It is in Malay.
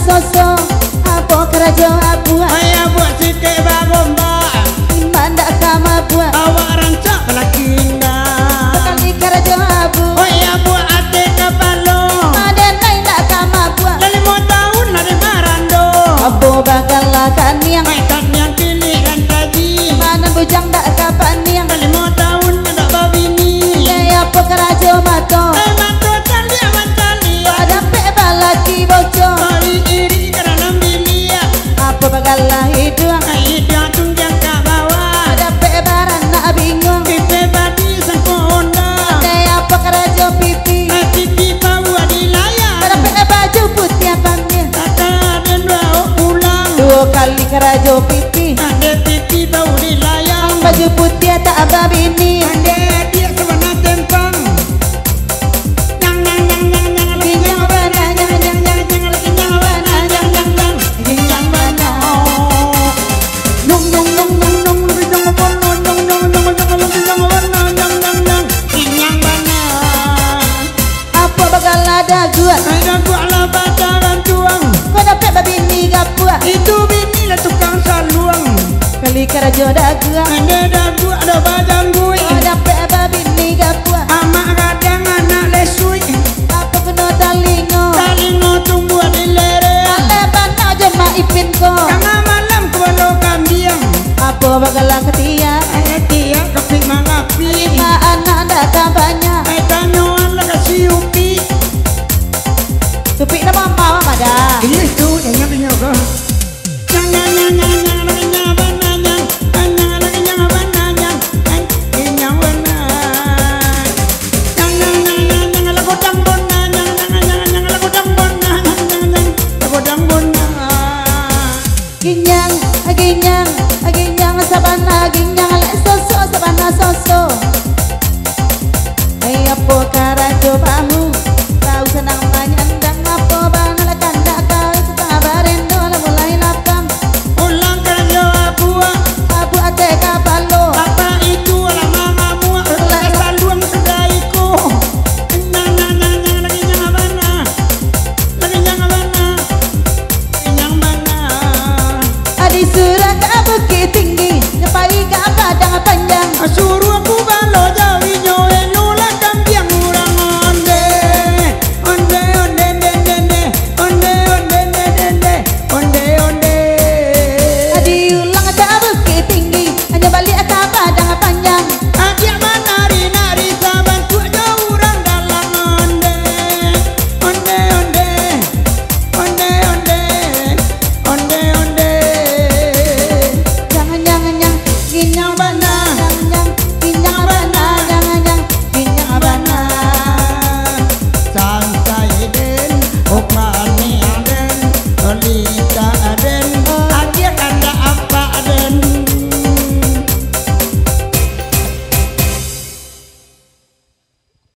soso apa kerajo abu ayah buat sikit bagomba manda kama buat awak rancak lagi indah kali kerajo abu ayah buat ate kapalo ada lain tak kama buat dari 5 tahun dari marando abu bakal lakan yang maitan yang pilih kan tadi mana bujang tak kapan yang dari 5 tahun tak babini ya apa kerajo mato mato tali amat tali ada pe lagi bocor kali iri karena bini apa bakal hidung dia tunjang ke bawah ada pe baran nak bingung pipe badi sangko honda apa kerajo pipi pipi bawa di layar ada pe baju putih apanya kata dan bawa pulang 2 kali kerajo pipi ada pipi bawa di layar baju putih tak abah bini ada dia sebenarnya tempang yang Ginyang mana ginyang mana ginyang mana nung nung nung nung nung nung yang mana apa bakal ada gua ada gua lah bataran tuang kau dapat babini gapua itu bini lah tukang saluang kali kerajo ada gua ada